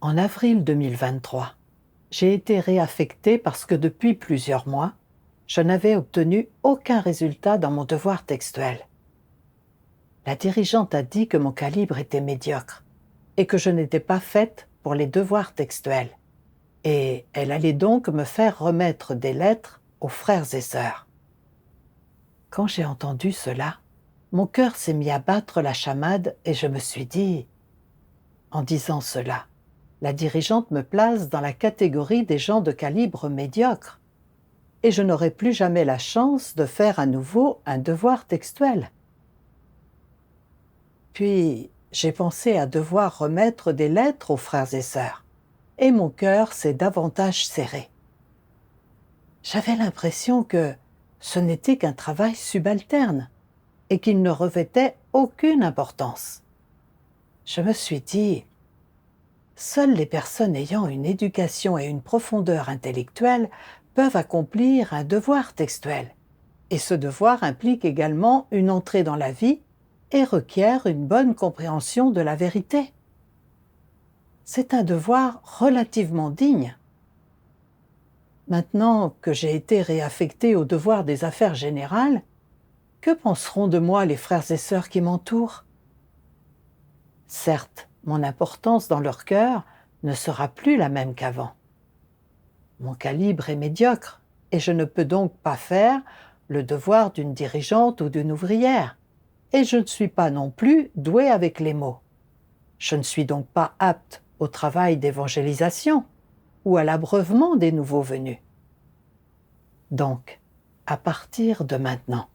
En avril 2023, j'ai été réaffectée parce que depuis plusieurs mois, je n'avais obtenu aucun résultat dans mon devoir textuel. La dirigeante a dit que mon calibre était médiocre et que je n'étais pas faite pour les devoirs textuels. Et elle allait donc me faire remettre des lettres aux frères et sœurs. Quand j'ai entendu cela, mon cœur s'est mis à battre la chamade et je me suis dit, en disant cela, la dirigeante me place dans la catégorie des gens de calibre médiocre et je n'aurai plus jamais la chance de faire à nouveau un devoir textuel. Puis, j'ai pensé à devoir remettre des lettres aux frères et sœurs et mon cœur s'est davantage serré. J'avais l'impression que ce n'était qu'un travail subalterne et qu'il ne revêtait aucune importance. Je me suis dit, seules les personnes ayant une éducation et une profondeur intellectuelle peuvent accomplir un devoir textuel. Et ce devoir implique également une entrée dans la vie et requiert une bonne compréhension de la vérité. C'est un devoir relativement digne. Maintenant que j'ai été réaffectée au devoir des affaires générales, que penseront de moi les frères et sœurs qui m'entourent? Certes, mon importance dans leur cœur ne sera plus la même qu'avant. Mon calibre est médiocre et je ne peux donc pas faire le devoir d'une dirigeante ou d'une ouvrière. Et je ne suis pas non plus douée avec les mots. Je ne suis donc pas apte au travail d'évangélisation ou à l'abreuvement des nouveaux venus. Donc, à partir de maintenant,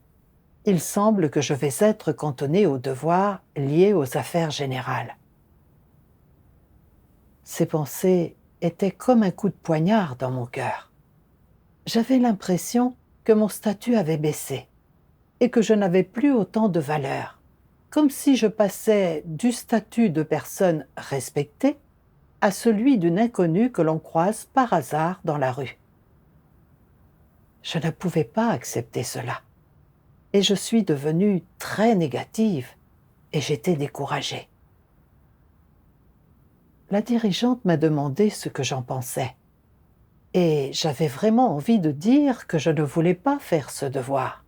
il semble que je vais être cantonnée aux devoirs liés aux affaires générales. Ces pensées étaient comme un coup de poignard dans mon cœur. J'avais l'impression que mon statut avait baissé et que je n'avais plus autant de valeur, comme si je passais du statut de personne respectée à celui d'une inconnue que l'on croise par hasard dans la rue. Je ne pouvais pas accepter cela, et je suis devenue très négative, et j'étais découragée. La dirigeante m'a demandé ce que j'en pensais, et j'avais vraiment envie de dire que je ne voulais pas faire ce devoir.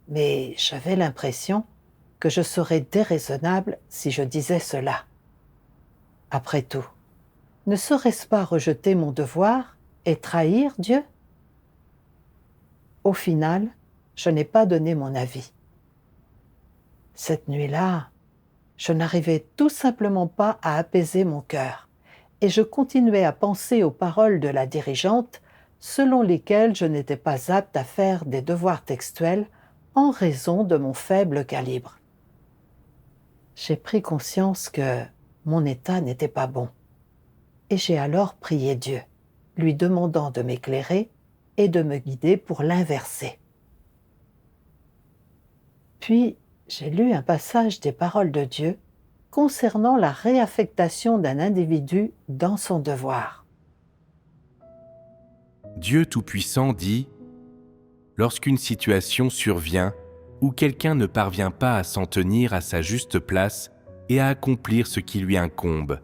Mais j'avais l'impression que je serais déraisonnable si je disais cela. Après tout, ne serait-ce pas rejeter mon devoir et trahir Dieu? Au final, je n'ai pas donné mon avis. Cette nuit-là, je n'arrivais tout simplement pas à apaiser mon cœur et je continuais à penser aux paroles de la dirigeante selon lesquelles je n'étais pas apte à faire des devoirs textuels en raison de mon faible calibre. J'ai pris conscience que mon état n'était pas bon et j'ai alors prié Dieu, lui demandant de m'éclairer et de me guider pour l'inverser. Puis, j'ai lu un passage des paroles de Dieu concernant la réaffectation d'un individu dans son devoir. Dieu Tout-Puissant dit « Lorsqu'une situation survient où quelqu'un ne parvient pas à s'en tenir à sa juste place et à accomplir ce qui lui incombe,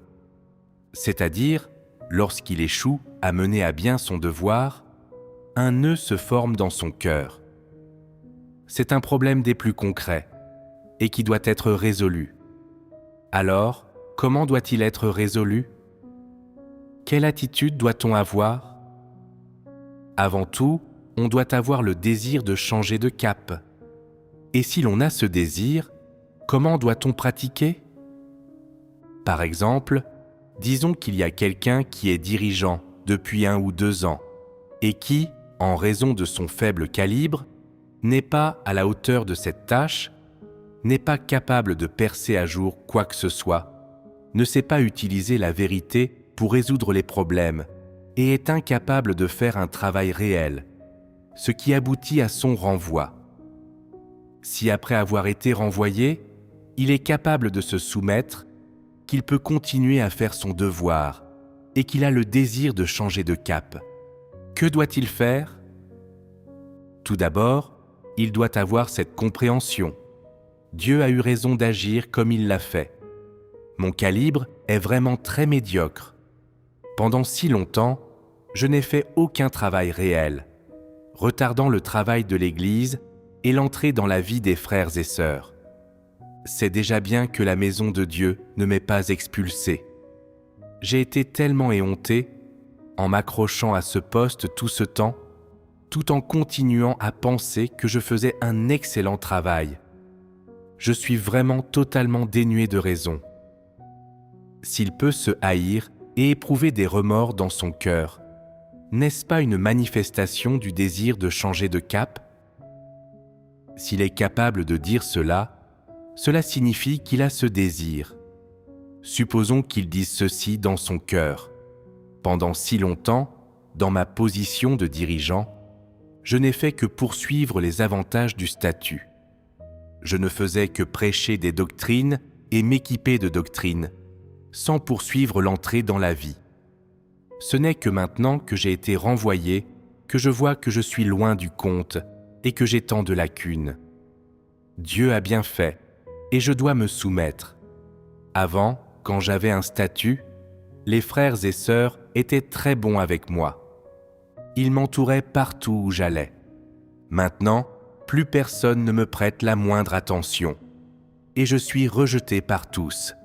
c'est-à-dire lorsqu'il échoue à mener à bien son devoir, un nœud se forme dans son cœur. C'est un problème des plus concrets et qui doit être résolu. Alors, comment doit-il être résolu? Quelle attitude doit-on avoir? Avant tout, on doit avoir le désir de changer de cap. Et si l'on a ce désir, comment doit-on pratiquer? Par exemple, disons qu'il y a quelqu'un qui est dirigeant depuis 1 ou 2 ans et qui, en raison de son faible calibre, n'est pas à la hauteur de cette tâche, n'est pas capable de percer à jour quoi que ce soit, ne sait pas utiliser la vérité pour résoudre les problèmes et est incapable de faire un travail réel, ce qui aboutit à son renvoi. Si après avoir été renvoyé, il est capable de se soumettre, qu'il peut continuer à faire son devoir et qu'il a le désir de changer de cap, que doit-il faire? Tout d'abord, il doit avoir cette compréhension. Dieu a eu raison d'agir comme il l'a fait. Mon calibre est vraiment très médiocre Pendant si longtemps, je n'ai fait aucun travail réel, retardant le travail de l'Église et l'entrée dans la vie des frères et sœurs. C'est déjà bien que la maison de Dieu ne m'ait pas expulsé. J'ai été tellement éhonté, en m'accrochant à ce poste tout ce temps, tout en continuant à penser que je faisais un excellent travail. Je suis vraiment totalement dénué de raison. S'il peut se haïr et éprouver des remords dans son cœur, n'est-ce pas une manifestation du désir de changer de cap ? S'il est capable de dire cela, cela signifie qu'il a ce désir. Supposons qu'il dise ceci dans son cœur. Pendant si longtemps, dans ma position de dirigeant, je n'ai fait que poursuivre les avantages du statut. Je ne faisais que prêcher des doctrines et m'équiper de doctrines, sans poursuivre l'entrée dans la vie. Ce n'est que maintenant que j'ai été renvoyé que je vois que je suis loin du compte et que j'ai tant de lacunes. Dieu a bien fait, et je dois me soumettre. Avant, quand j'avais un statut, les frères et sœurs étaient très bons avec moi. Ils m'entouraient partout où j'allais. Maintenant, plus personne ne me prête la moindre attention, et je suis rejeté par tous.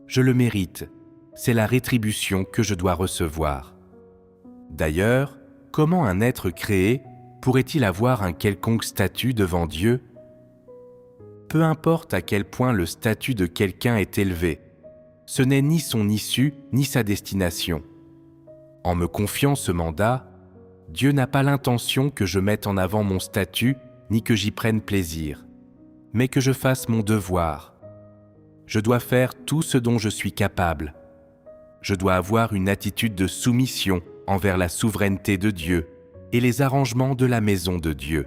Je le mérite, c'est la rétribution que je dois recevoir. D'ailleurs, comment un être créé pourrait-il avoir un quelconque statut devant Dieu ? Peu importe à quel point le statut de quelqu'un est élevé, ce n'est ni son issue ni sa destination. En me confiant ce mandat, Dieu n'a pas l'intention que je mette en avant mon statut ni que j'y prenne plaisir, mais que je fasse mon devoir. Je dois faire tout ce dont je suis capable. Je dois avoir une attitude de soumission envers la souveraineté de Dieu et les arrangements de la maison de Dieu.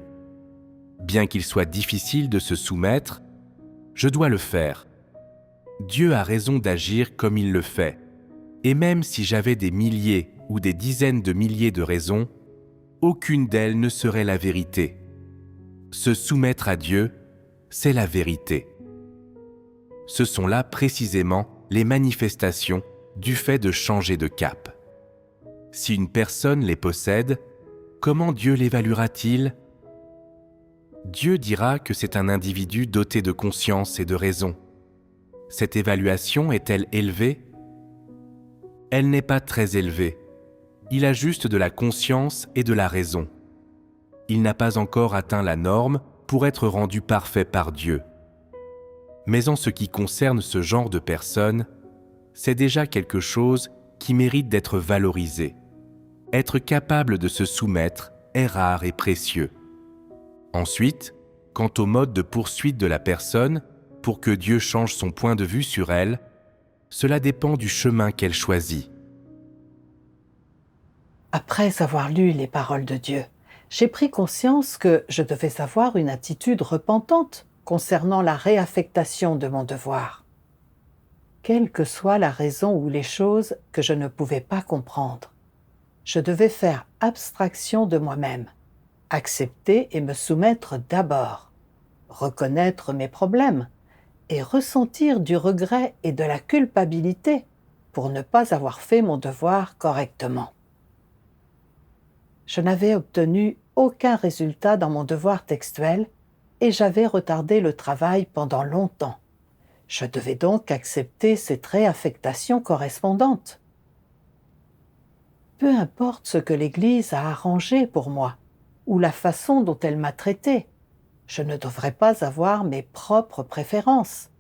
Bien qu'il soit difficile de se soumettre, je dois le faire. Dieu a raison d'agir comme il le fait, et même si j'avais des milliers ou des dizaines de milliers de raisons, aucune d'elles ne serait la vérité. Se soumettre à Dieu, c'est la vérité. Ce sont là précisément les manifestations du fait de changer de cap. Si une personne les possède, comment Dieu l'évaluera-t-il ? Dieu dira que c'est un individu doté de conscience et de raison. Cette évaluation est-elle élevée ? Elle n'est pas très élevée. Il a juste de la conscience et de la raison. Il n'a pas encore atteint la norme pour être rendu parfait par Dieu. Mais en ce qui concerne ce genre de personnes, c'est déjà quelque chose qui mérite d'être valorisé. Être capable de se soumettre est rare et précieux. Ensuite, quant au mode de poursuite de la personne, pour que Dieu change son point de vue sur elle, cela dépend du chemin qu'elle choisit. Après avoir lu les paroles de Dieu, j'ai pris conscience que je devais avoir une attitude repentante concernant la réaffectation de mon devoir. Quelle que soit la raison ou les choses que je ne pouvais pas comprendre, je devais faire abstraction de moi-même, accepter et me soumettre d'abord, reconnaître mes problèmes et ressentir du regret et de la culpabilité pour ne pas avoir fait mon devoir correctement. Je n'avais obtenu aucun résultat dans mon devoir textuel et j'avais retardé le travail pendant longtemps. Je devais donc accepter cette réaffectation correspondante. Peu importe ce que l'Église a arrangé pour moi ou la façon dont elle m'a traité, je ne devrais pas avoir mes propres préférences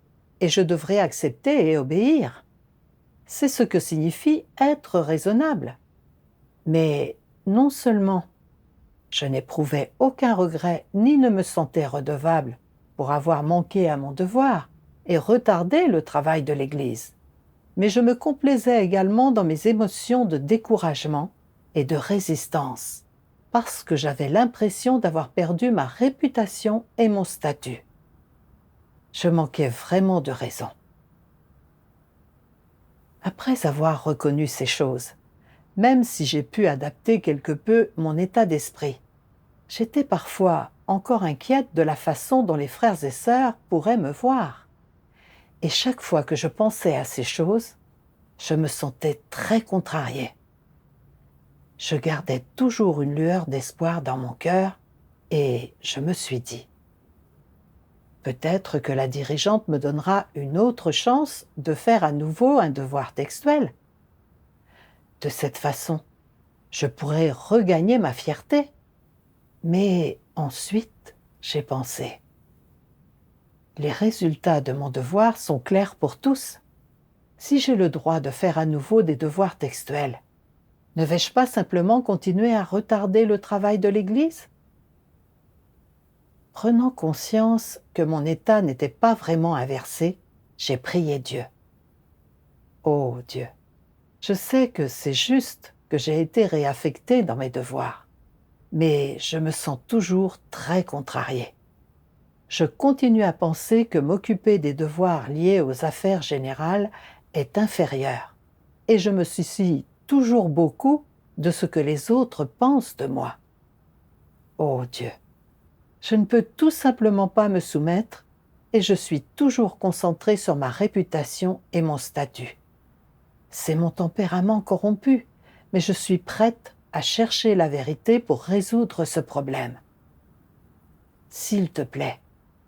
et je devrais accepter et obéir. C'est ce que signifie être raisonnable. Mais non seulement je n'éprouvais aucun regret ni ne me sentais redevable pour avoir manqué à mon devoir et retardé le travail de l'Église, mais je me complaisais également dans mes émotions de découragement et de résistance, parce que j'avais l'impression d'avoir perdu ma réputation et mon statut. Je manquais vraiment de raison. Après avoir reconnu ces choses, même si j'ai pu adapter quelque peu mon état d'esprit, j'étais parfois encore inquiète de la façon dont les frères et sœurs pourraient me voir. Et chaque fois que je pensais à ces choses, je me sentais très contrariée. Je gardais toujours une lueur d'espoir dans mon cœur et je me suis dit, peut-être que la dirigeante me donnera une autre chance de faire à nouveau un devoir textuel. De cette façon, je pourrais regagner ma fierté. Mais ensuite, j'ai pensé, les résultats de mon devoir sont clairs pour tous. Si j'ai le droit de faire à nouveau des devoirs textuels, ne vais-je pas simplement continuer à retarder le travail de l'Église? Prenant conscience que mon état n'était pas vraiment inversé, j'ai prié Dieu. Oh Dieu, je sais que c'est juste que j'ai été réaffectée dans mes devoirs, mais je me sens toujours très contrariée. Je continue à penser que m'occuper des devoirs liés aux affaires générales est inférieur, et je me soucie toujours beaucoup de ce que les autres pensent de moi. Oh Dieu, je ne peux tout simplement pas me soumettre et je suis toujours concentrée sur ma réputation et mon statut. C'est mon tempérament corrompu, mais je suis prête à chercher la vérité pour résoudre ce problème. S'il te plaît,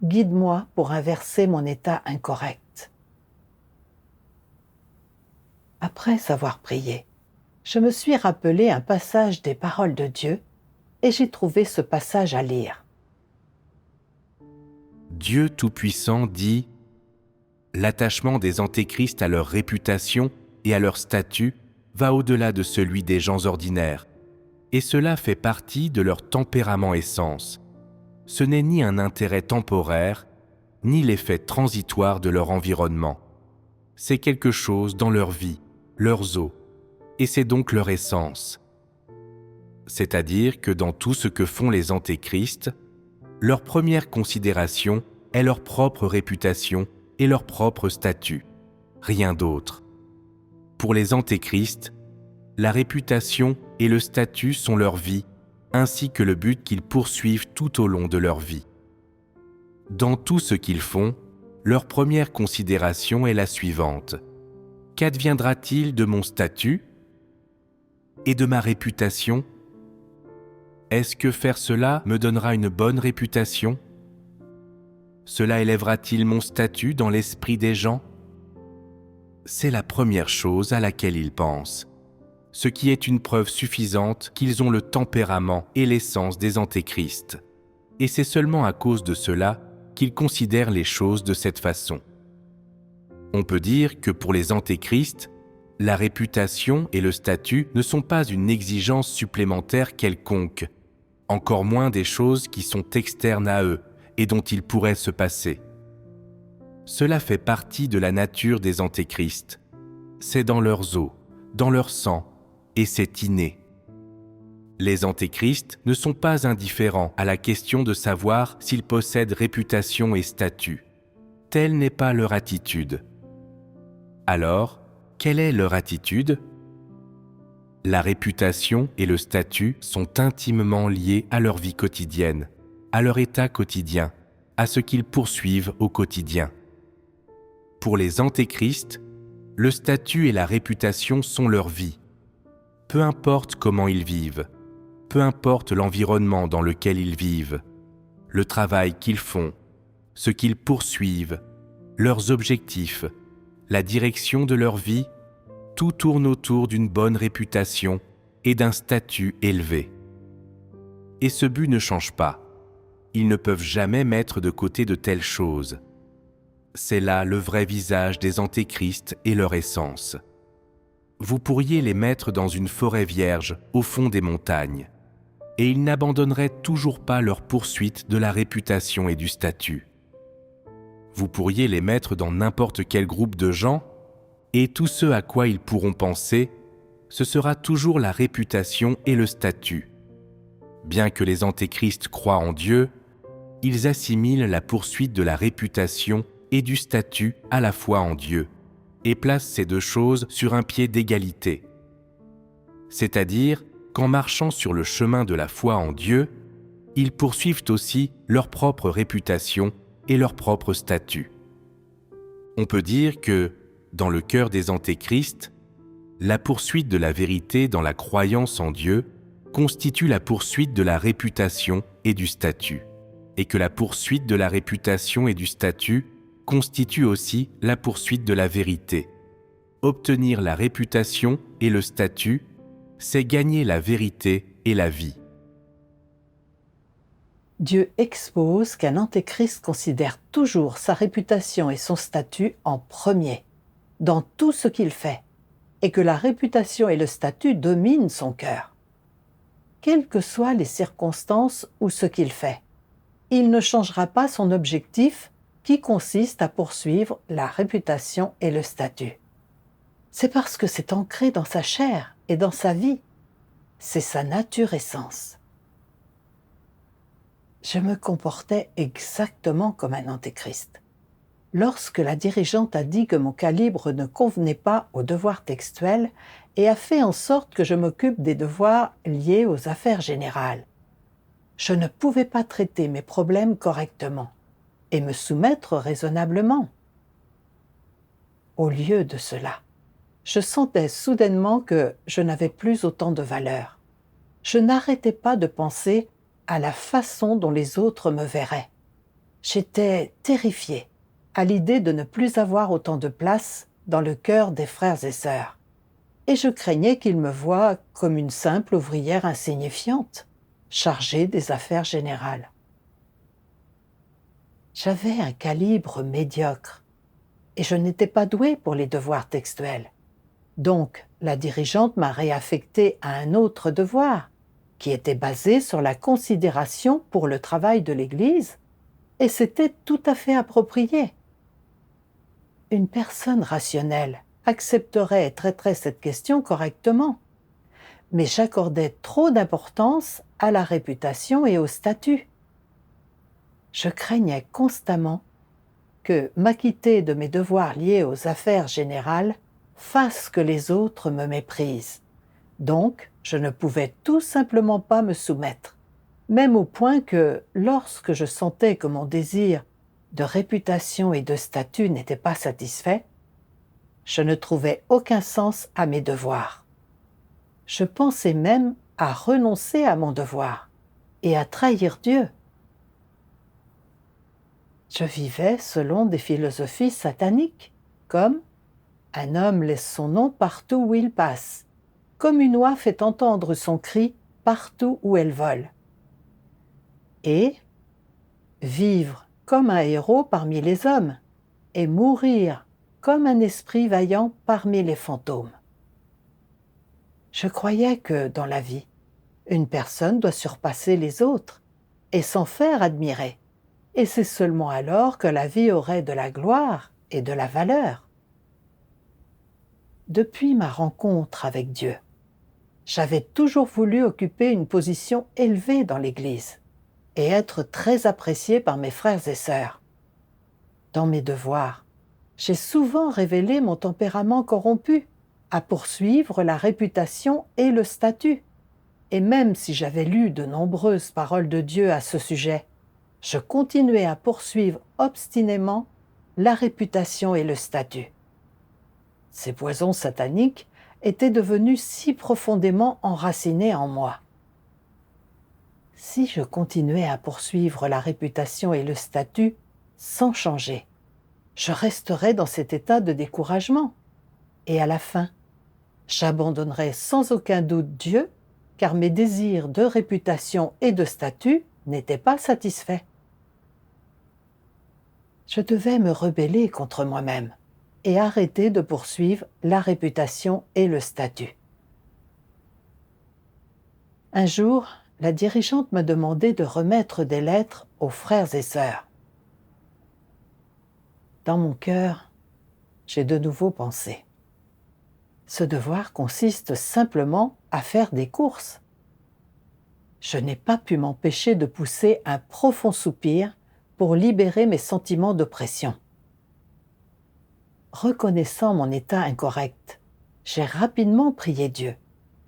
guide-moi pour inverser mon état incorrect. Après avoir prié, je me suis rappelé un passage des paroles de Dieu et j'ai trouvé ce passage à lire. Dieu Tout-Puissant dit « L'attachement des antéchrists à leur réputation et à leur statut va au-delà de celui des gens ordinaires, et cela fait partie de leur tempérament essence. Ce n'est ni un intérêt temporaire, ni l'effet transitoire de leur environnement. C'est quelque chose dans leur vie, leurs os, et c'est donc leur essence. C'est-à-dire que dans tout ce que font les antéchrists, leur première considération est leur propre réputation et leur propre statut, rien d'autre. Pour les antéchrists, la réputation et le statut sont leur vie, ainsi que le but qu'ils poursuivent tout au long de leur vie. Dans tout ce qu'ils font, leur première considération est la suivante. Qu'adviendra-t-il de mon statut et de ma réputation? Est-ce que faire cela me donnera une bonne réputation? Cela élèvera-t-il mon statut dans l'esprit des gens? C'est la première chose à laquelle ils pensent, ce qui est une preuve suffisante qu'ils ont le tempérament et l'essence des antéchrists. Et c'est seulement à cause de cela qu'ils considèrent les choses de cette façon. On peut dire que pour les antéchrists, la réputation et le statut ne sont pas une exigence supplémentaire quelconque, encore moins des choses qui sont externes à eux et dont ils pourraient se passer. Cela fait partie de la nature des antéchrists. C'est dans leurs os, dans leur sang, et c'est inné. Les antéchrists ne sont pas indifférents à la question de savoir s'ils possèdent réputation et statut. Telle n'est pas leur attitude. Alors, quelle est leur attitude? La réputation et le statut sont intimement liés à leur vie quotidienne, à leur état quotidien, à ce qu'ils poursuivent au quotidien. Pour les antéchrists, le statut et la réputation sont leur vie. Peu importe comment ils vivent, peu importe l'environnement dans lequel ils vivent, le travail qu'ils font, ce qu'ils poursuivent, leurs objectifs, la direction de leur vie, tout tourne autour d'une bonne réputation et d'un statut élevé. Et ce but ne change pas. Ils ne peuvent jamais mettre de côté de telles choses. C'est là le vrai visage des antéchrists et leur essence. Vous pourriez les mettre dans une forêt vierge au fond des montagnes, et ils n'abandonneraient toujours pas leur poursuite de la réputation et du statut. Vous pourriez les mettre dans n'importe quel groupe de gens, et tout ce à quoi ils pourront penser, ce sera toujours la réputation et le statut. Bien que les antéchrists croient en Dieu, ils assimilent la poursuite de la réputation et du statut à la foi en Dieu, et placent ces deux choses sur un pied d'égalité. C'est-à-dire qu'en marchant sur le chemin de la foi en Dieu, ils poursuivent aussi leur propre réputation et leur propre statut. On peut dire que, dans le cœur des antéchrists, La poursuite de la vérité dans la croyance en Dieu constitue la poursuite de la réputation et du statut, et que la poursuite de la réputation et du statut constitue aussi la poursuite de la vérité. Obtenir la réputation et le statut, c'est gagner la vérité et la vie. Dieu expose qu'un antéchrist considère toujours sa réputation et son statut en premier, dans tout ce qu'il fait, et que la réputation et le statut dominent son cœur. Quelles que soient les circonstances ou ce qu'il fait, il ne changera pas son objectif qui consiste à poursuivre la réputation et le statut. C'est parce que c'est ancré dans sa chair et dans sa vie. C'est sa nature essence. Je me comportais exactement comme un antéchrist. Lorsque la dirigeante a dit que mon calibre ne convenait pas aux devoirs textuels et a fait en sorte que je m'occupe des devoirs liés aux affaires générales, je ne pouvais pas traiter mes problèmes correctement et me soumettre raisonnablement. Au lieu de cela, je sentais soudainement que je n'avais plus autant de valeur. Je n'arrêtais pas de penser à la façon dont les autres me verraient. J'étais terrifiée à l'idée de ne plus avoir autant de place dans le cœur des frères et sœurs, et je craignais qu'ils me voient comme une simple ouvrière insignifiante, chargée des affaires générales. J'avais un calibre médiocre, et je n'étais pas douée pour les devoirs textuels. Donc, la dirigeante m'a réaffectée à un autre devoir, qui était basé sur la considération pour le travail de l'Église, et c'était tout à fait approprié. Une personne rationnelle accepterait et traiterait cette question correctement, mais j'accordais trop d'importance à la réputation et au statut. Je craignais constamment que m'acquitter de mes devoirs liés aux affaires générales fasse que les autres me méprisent. Donc, je ne pouvais tout simplement pas me soumettre, même au point que, lorsque je sentais que mon désir de réputation et de statut n'était pas satisfait, je ne trouvais aucun sens à mes devoirs. Je pensais même à renoncer à mon devoir et à trahir Dieu. Je vivais selon des philosophies sataniques, comme « un homme laisse son nom partout où il passe », comme une oie fait entendre son cri partout où elle vole. Et vivre comme un héros parmi les hommes et mourir comme un esprit vaillant parmi les fantômes. Je croyais que, dans la vie, une personne doit surpasser les autres et s'en faire admirer, et c'est seulement alors que la vie aurait de la gloire et de la valeur. Depuis ma rencontre avec Dieu, j'avais toujours voulu occuper une position élevée dans l'Église et être très appréciée par mes frères et sœurs. Dans mes devoirs, j'ai souvent révélé mon tempérament corrompu à poursuivre la réputation et le statut. Et même si j'avais lu de nombreuses paroles de Dieu à ce sujet, je continuais à poursuivre obstinément la réputation et le statut. Ces poisons sataniques étaient devenus si profondément enracinés en moi. Si je continuais à poursuivre la réputation et le statut sans changer, je resterais dans cet état de découragement. Et à la fin, j'abandonnerais sans aucun doute Dieu, car mes désirs de réputation et de statut n'étaient pas satisfaits. Je devais me rebeller contre moi-même et arrêter de poursuivre la réputation et le statut. Un jour, la dirigeante m'a demandé de remettre des lettres aux frères et sœurs. Dans mon cœur, j'ai de nouveau pensé. Ce devoir consiste simplement à faire des courses. Je n'ai pas pu m'empêcher de pousser un profond soupir pour libérer mes sentiments d'oppression. Reconnaissant mon état incorrect, j'ai rapidement prié Dieu,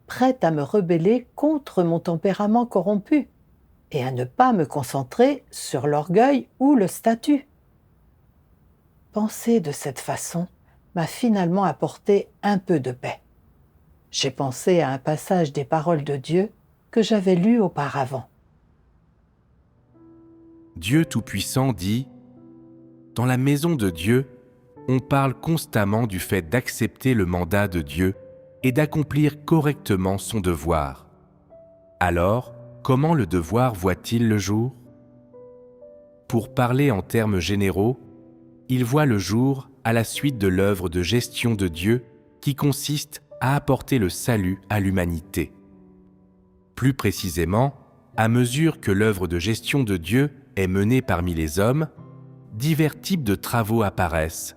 prête à me rebeller contre mon tempérament corrompu et à ne pas me concentrer sur l'orgueil ou le statut. Penser de cette façon m'a finalement apporté un peu de paix. J'ai pensé à un passage des paroles de Dieu que j'avais lu auparavant. Dieu Tout-Puissant dit « Dans la maison de Dieu, on parle constamment du fait d'accepter le mandat de Dieu et d'accomplir correctement son devoir. Alors, comment le devoir voit-il le jour ? Pour parler en termes généraux, il voit le jour à la suite de l'œuvre de gestion de Dieu qui consiste à apporter le salut à l'humanité. Plus précisément, à mesure que l'œuvre de gestion de Dieu est menée parmi les hommes, divers types de travaux apparaissent,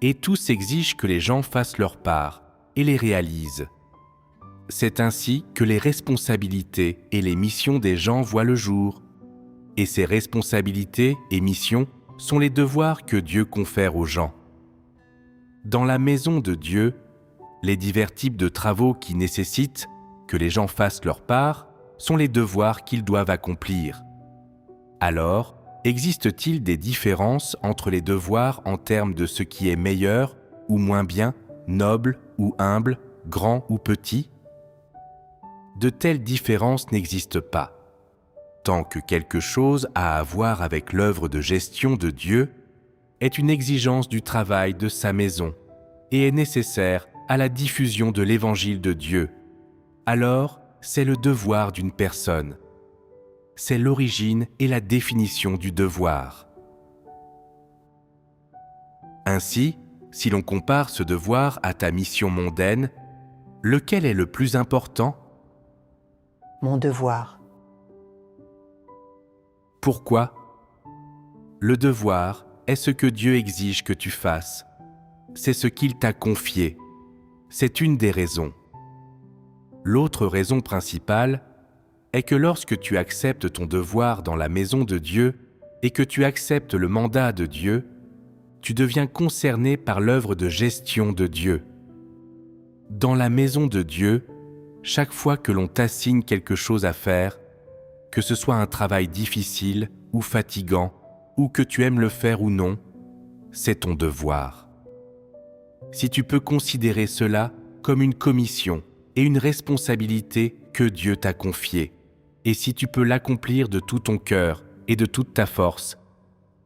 et tous exigent que les gens fassent leur part et les réalisent. C'est ainsi que les responsabilités et les missions des gens voient le jour, et ces responsabilités et missions sont les devoirs que Dieu confère aux gens. Dans la maison de Dieu, les divers types de travaux qui nécessitent que les gens fassent leur part sont les devoirs qu'ils doivent accomplir. Alors, existe-t-il des différences entre les devoirs en termes de ce qui est meilleur ou moins bien, noble ou humble, grand ou petit ? De telles différences n'existent pas. Tant que quelque chose a à voir avec l'œuvre de gestion de Dieu est une exigence du travail de sa maison et est nécessaire à la diffusion de l'évangile de Dieu, alors c'est le devoir d'une personne. C'est l'origine et la définition du devoir. Ainsi, si l'on compare ce devoir à ta mission mondaine, lequel est le plus important ? Mon devoir. Pourquoi ? Le devoir est ce que Dieu exige que tu fasses. C'est ce qu'il t'a confié. C'est une des raisons. L'autre raison principale est que lorsque tu acceptes ton devoir dans la maison de Dieu et que tu acceptes le mandat de Dieu, tu deviens concerné par l'œuvre de gestion de Dieu. Dans la maison de Dieu, chaque fois que l'on t'assigne quelque chose à faire, que ce soit un travail difficile ou fatigant, ou que tu aimes le faire ou non, c'est ton devoir. Si tu peux considérer cela comme une commission et une responsabilité que Dieu t'a confiée, et si tu peux l'accomplir de tout ton cœur et de toute ta force,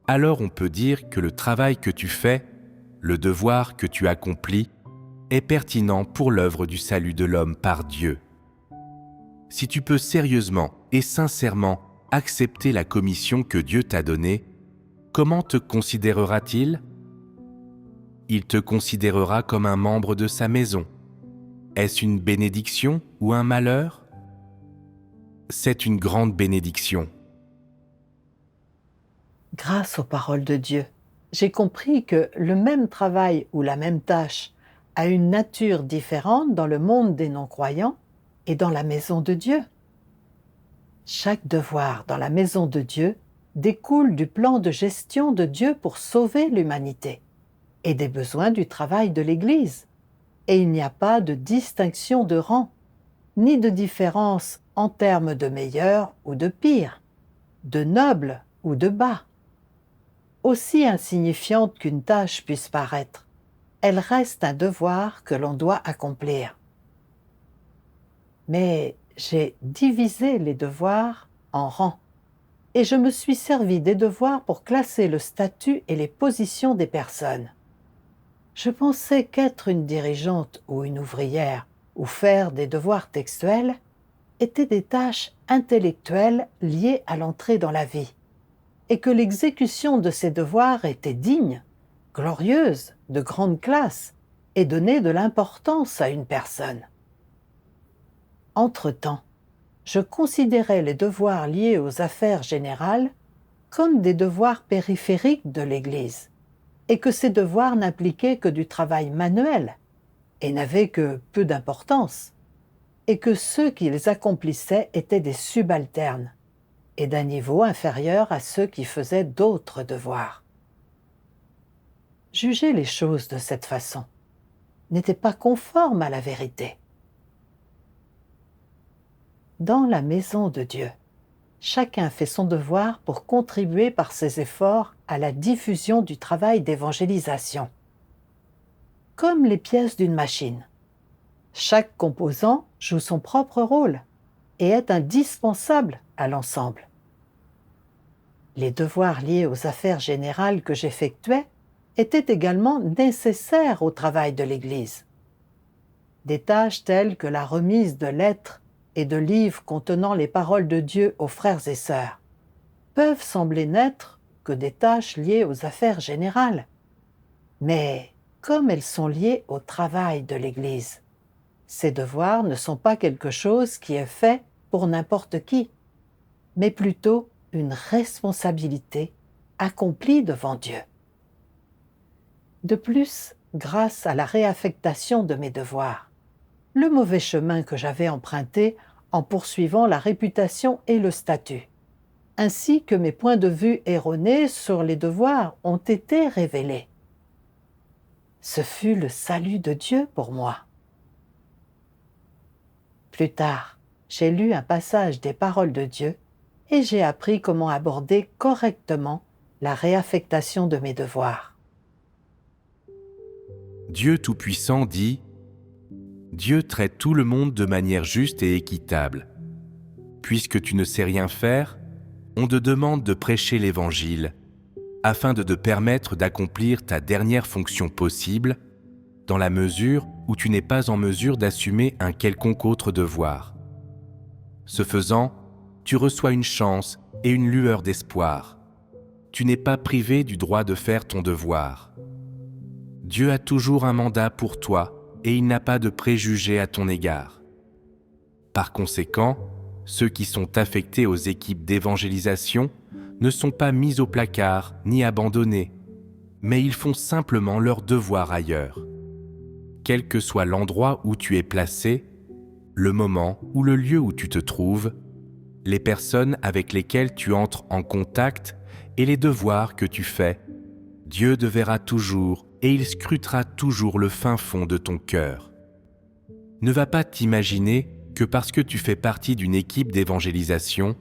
alors on peut dire que le travail que tu fais, le devoir que tu accomplis, est pertinent pour l'œuvre du salut de l'homme par Dieu. Si tu peux sérieusement et sincèrement accepter la commission que Dieu t'a donnée, comment te considérera-t-il ? Il te considérera comme un membre de sa maison. Est-ce une bénédiction ou un malheur ? C'est une grande bénédiction. Grâce aux paroles de Dieu, j'ai compris que le même travail ou la même tâche a une nature différente dans le monde des non-croyants et dans la maison de Dieu. Chaque devoir dans la maison de Dieu découle du plan de gestion de Dieu pour sauver l'humanité et des besoins du travail de l'Église. Et il n'y a pas de distinction de rang, ni de différence en termes de meilleur ou de pire, de noble ou de bas. Aussi insignifiante qu'une tâche puisse paraître, elle reste un devoir que l'on doit accomplir. Mais j'ai divisé les devoirs en rangs, et je me suis servi des devoirs pour classer le statut et les positions des personnes. Je pensais qu'être une dirigeante ou une ouvrière, ou faire des devoirs textuels, étaient des tâches intellectuelles liées à l'entrée dans la vie, et que l'exécution de ces devoirs était digne, glorieuse, de grande classe, et donnait de l'importance à une personne. Entre-temps, je considérais les devoirs liés aux affaires générales comme des devoirs périphériques de l'Église, et que ces devoirs n'impliquaient que du travail manuel, et n'avaient que peu d'importance, et que ceux qui les accomplissaient étaient des subalternes, et d'un niveau inférieur à ceux qui faisaient d'autres devoirs. Juger les choses de cette façon n'était pas conforme à la vérité. Dans la maison de Dieu, chacun fait son devoir pour contribuer par ses efforts à la diffusion du travail d'évangélisation. Comme les pièces d'une machine, Chaque composant joue son propre rôle et est indispensable à l'ensemble. Les devoirs liés aux affaires générales que j'effectuais étaient également nécessaires au travail de l'Église. Des tâches telles que la remise de lettres et de livres contenant les paroles de Dieu aux frères et sœurs peuvent sembler n'être que des tâches liées aux affaires générales. Mais comme elles sont liées au travail de l'Église, ces devoirs ne sont pas quelque chose qui est fait pour n'importe qui, mais plutôt une responsabilité accomplie devant Dieu. De plus, grâce à la réaffectation de mes devoirs, le mauvais chemin que j'avais emprunté en poursuivant la réputation et le statut, ainsi que mes points de vue erronés sur les devoirs ont été révélés. Ce fut le salut de Dieu pour moi. Plus tard, j'ai lu un passage des paroles de Dieu et j'ai appris comment aborder correctement la réaffectation de mes devoirs. Dieu Tout-Puissant dit « Dieu traite tout le monde de manière juste et équitable. Puisque tu ne sais rien faire, on te demande de prêcher l'Évangile, afin de te permettre d'accomplir ta dernière fonction possible, dans la mesure où tu n'es pas en mesure d'assumer un quelconque autre devoir. Ce faisant, tu reçois une chance et une lueur d'espoir. Tu n'es pas privé du droit de faire ton devoir. Dieu a toujours un mandat pour toi et il n'a pas de préjugés à ton égard. Par conséquent, ceux qui sont affectés aux équipes d'évangélisation ne sont pas mis au placard ni abandonnés, mais ils font simplement leur devoir ailleurs. Quel que soit l'endroit où tu es placé, le moment ou le lieu où tu te trouves, les personnes avec lesquelles tu entres en contact et les devoirs que tu fais, Dieu te verra toujours et il scrutera toujours le fin fond de ton cœur. Ne va pas t'imaginer que parce que tu fais partie d'une équipe d'évangélisation,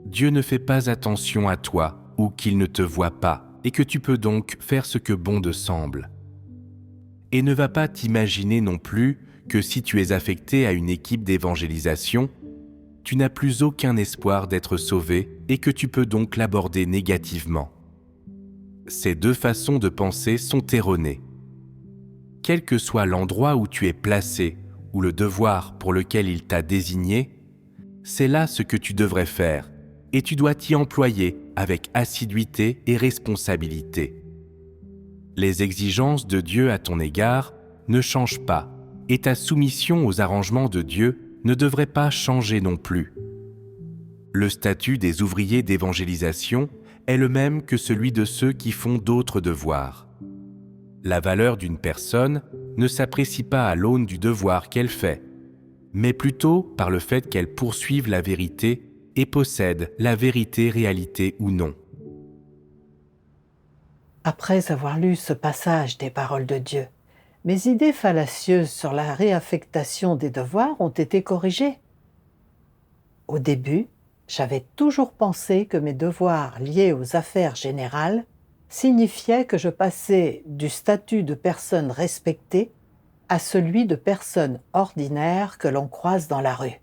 Dieu ne fait pas attention à toi ou qu'il ne te voit pas et que tu peux donc faire ce que bon te semble. Et ne va pas t'imaginer non plus que si tu es affecté à une équipe d'évangélisation, tu n'as plus aucun espoir d'être sauvé et que tu peux donc l'aborder négativement. Ces deux façons de penser sont erronées. Quel que soit l'endroit où tu es placé ou le devoir pour lequel il t'a désigné, c'est là ce que tu devrais faire et tu dois t'y employer avec assiduité et responsabilité. Les exigences de Dieu à ton égard ne changent pas et ta soumission aux arrangements de Dieu ne devrait pas changer non plus. Le statut des ouvriers d'évangélisation est le même que celui de ceux qui font d'autres devoirs. La valeur d'une personne ne s'apprécie pas à l'aune du devoir qu'elle fait, mais plutôt par le fait qu'elle poursuive la vérité et possède la vérité, réalité ou non. Après avoir lu ce passage des paroles de Dieu, mes idées fallacieuses sur la réaffectation des devoirs ont été corrigées. Au début, j'avais toujours pensé que mes devoirs liés aux affaires générales signifiaient que je passais du statut de personne respectée à celui de personne ordinaire que l'on croise dans la rue.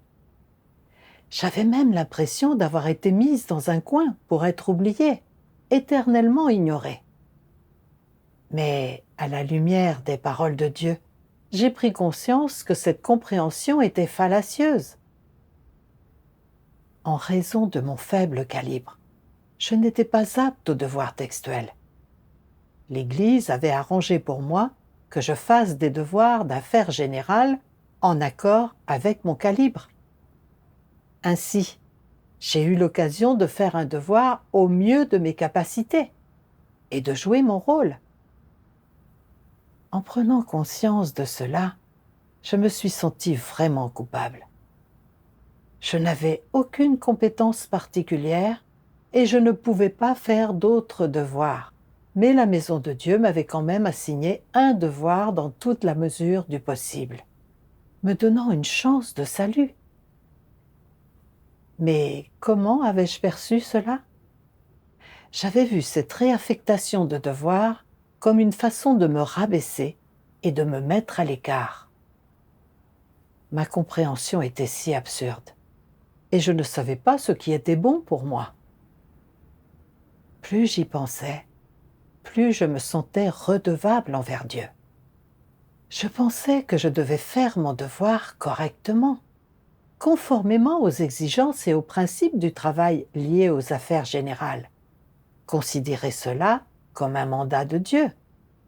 J'avais même l'impression d'avoir été mise dans un coin pour être oubliée, éternellement ignorée. Mais à la lumière des paroles de Dieu, j'ai pris conscience que cette compréhension était fallacieuse. En raison de mon faible calibre, je n'étais pas apte au devoir textuel. L'Église avait arrangé pour moi que je fasse des devoirs d'affaires générales en accord avec mon calibre. Ainsi, j'ai eu l'occasion de faire un devoir au mieux de mes capacités et de jouer mon rôle. En prenant conscience de cela, je me suis sentie vraiment coupable. Je n'avais aucune compétence particulière et je ne pouvais pas faire d'autres devoirs. Mais la Maison de Dieu m'avait quand même assigné un devoir dans toute la mesure du possible, me donnant une chance de salut. Mais comment avais-je perçu cela? J'avais vu cette réaffectation de devoirs comme une façon de me rabaisser et de me mettre à l'écart. Ma compréhension était si absurde, et je ne savais pas ce qui était bon pour moi. Plus j'y pensais, plus je me sentais redevable envers Dieu. Je pensais que je devais faire mon devoir correctement, conformément aux exigences et aux principes du travail liés aux affaires générales. Considérer cela comme un mandat de Dieu,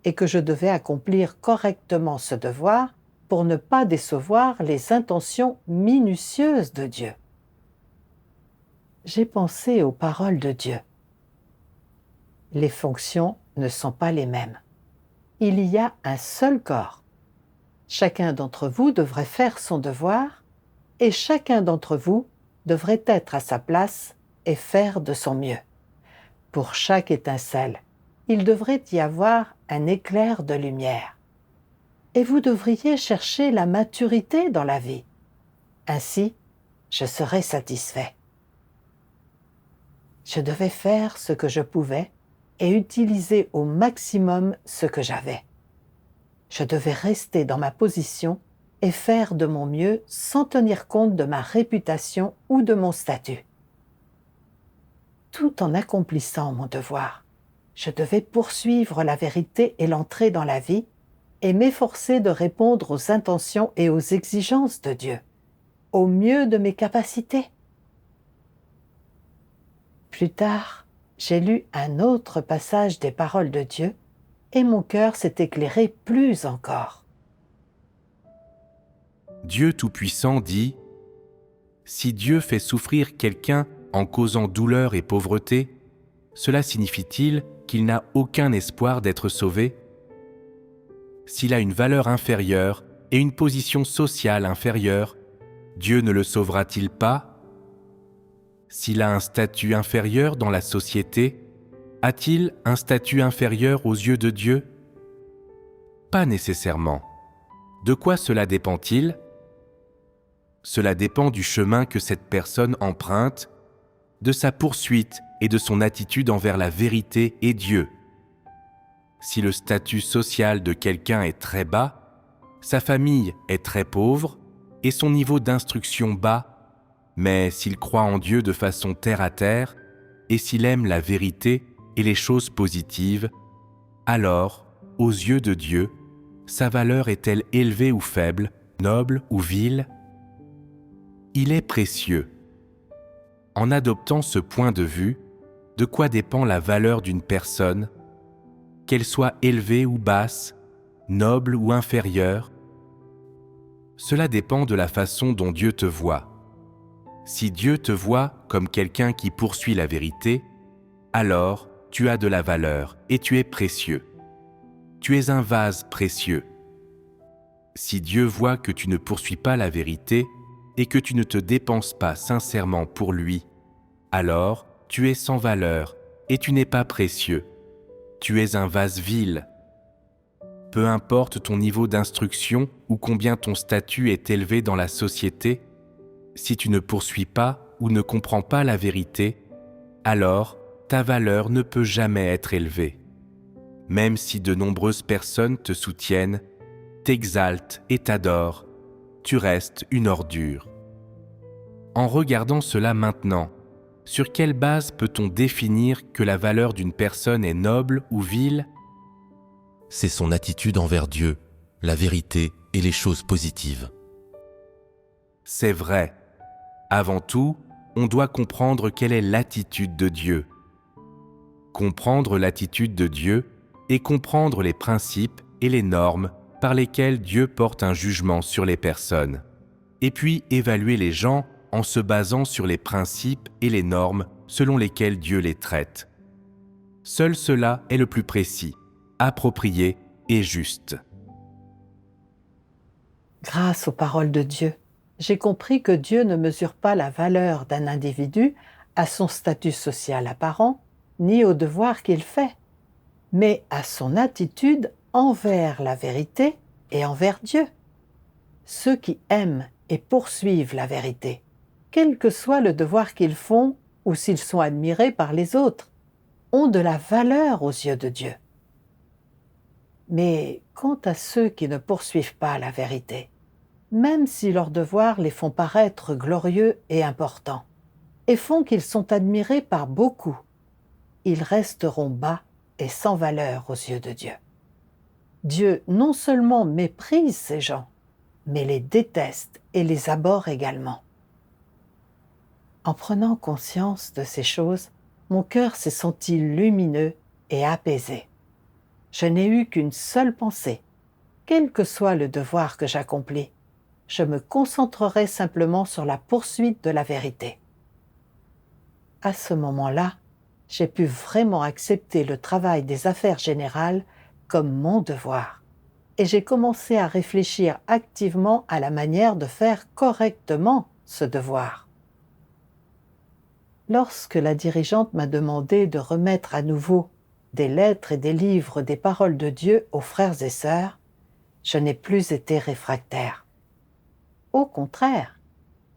et que je devais accomplir correctement ce devoir pour ne pas décevoir les intentions minutieuses de Dieu. J'ai pensé aux paroles de Dieu. Les fonctions ne sont pas les mêmes. Il y a un seul corps. Chacun d'entre vous devrait faire son devoir et chacun d'entre vous devrait être à sa place et faire de son mieux. Pour chaque étincelle, il devrait y avoir un éclair de lumière. Et vous devriez chercher la maturité dans la vie. Ainsi, je serai satisfait. Je devais faire ce que je pouvais et utiliser au maximum ce que j'avais. Je devais rester dans ma position et faire de mon mieux sans tenir compte de ma réputation ou de mon statut. Tout en accomplissant mon devoir, je devais poursuivre la vérité et l'entrée dans la vie et m'efforcer de répondre aux intentions et aux exigences de Dieu, au mieux de mes capacités. Plus tard, j'ai lu un autre passage des paroles de Dieu et mon cœur s'est éclairé plus encore. Dieu Tout-Puissant dit « Si Dieu fait souffrir quelqu'un en causant douleur et pauvreté, cela signifie-t-il qu'il n'a aucun espoir d'être sauvé ? S'il a une valeur inférieure et une position sociale inférieure, Dieu ne le sauvera-t-il pas ? S'il a un statut inférieur dans la société, a-t-il un statut inférieur aux yeux de Dieu ? Pas nécessairement. De quoi cela dépend-il ? Cela dépend du chemin que cette personne emprunte, de sa poursuite et de son attitude envers la vérité et Dieu. Si le statut social de quelqu'un est très bas, sa famille est très pauvre et son niveau d'instruction bas, mais s'il croit en Dieu de façon terre à terre et s'il aime la vérité et les choses positives, alors, aux yeux de Dieu, sa valeur est-elle élevée ou faible, noble ou vile ? Il est précieux. En adoptant ce point de vue, de quoi dépend la valeur d'une personne, qu'elle soit élevée ou basse, noble ou inférieure ? Cela dépend de la façon dont Dieu te voit. Si Dieu te voit comme quelqu'un qui poursuit la vérité, alors tu as de la valeur et tu es précieux. Tu es un vase précieux. Si Dieu voit que tu ne poursuis pas la vérité et que tu ne te dépenses pas sincèrement pour lui, alors tu es sans valeur et tu n'es pas précieux. Tu es un vase vil. Peu importe ton niveau d'instruction ou combien ton statut est élevé dans la société, si tu ne poursuis pas ou ne comprends pas la vérité, alors ta valeur ne peut jamais être élevée. Même si de nombreuses personnes te soutiennent, t'exaltent et t'adorent, tu restes une ordure. En regardant cela maintenant, sur quelle base peut-on définir que la valeur d'une personne est noble ou vile ? C'est son attitude envers Dieu, la vérité et les choses positives. C'est vrai. Avant tout, on doit comprendre quelle est l'attitude de Dieu. Comprendre l'attitude de Dieu et comprendre les principes et les normes par lesquels Dieu porte un jugement sur les personnes. Et puis évaluer les gens en se basant sur les principes et les normes selon lesquels Dieu les traite. Seul cela est le plus précis, approprié et juste. Grâce aux paroles de Dieu, j'ai compris que Dieu ne mesure pas la valeur d'un individu à son statut social apparent, ni au devoir qu'il fait, mais à son attitude envers la vérité et envers Dieu. Ceux qui aiment et poursuivent la vérité, quel que soit le devoir qu'ils font ou s'ils sont admirés par les autres, ont de la valeur aux yeux de Dieu. Mais quant à ceux qui ne poursuivent pas la vérité, même si leurs devoirs les font paraître glorieux et importants, et font qu'ils sont admirés par beaucoup, ils resteront bas et sans valeur aux yeux de Dieu. Dieu non seulement méprise ces gens, mais les déteste et les abhorre également. En prenant conscience de ces choses, mon cœur s'est senti lumineux et apaisé. Je n'ai eu qu'une seule pensée. Quel que soit le devoir que j'accomplis, je me concentrerai simplement sur la poursuite de la vérité. À ce moment-là, j'ai pu vraiment accepter le travail des affaires générales comme mon devoir, et j'ai commencé à réfléchir activement à la manière de faire correctement ce devoir. Lorsque la dirigeante m'a demandé de remettre à nouveau des lettres et des livres des paroles de Dieu aux frères et sœurs, je n'ai plus été réfractaire. Au contraire,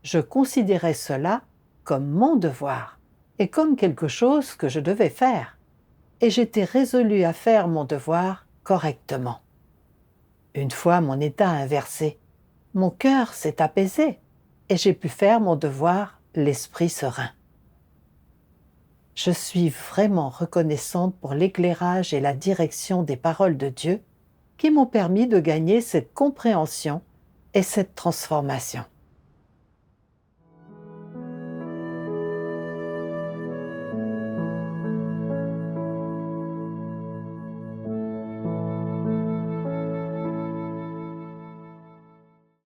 je considérais cela comme mon devoir et comme quelque chose que je devais faire, et j'étais résolue à faire mon devoir correctement. Une fois mon état inversé, mon cœur s'est apaisé et j'ai pu faire mon devoir l'esprit serein. Je suis vraiment reconnaissante pour l'éclairage et la direction des paroles de Dieu qui m'ont permis de gagner cette compréhension et cette transformation.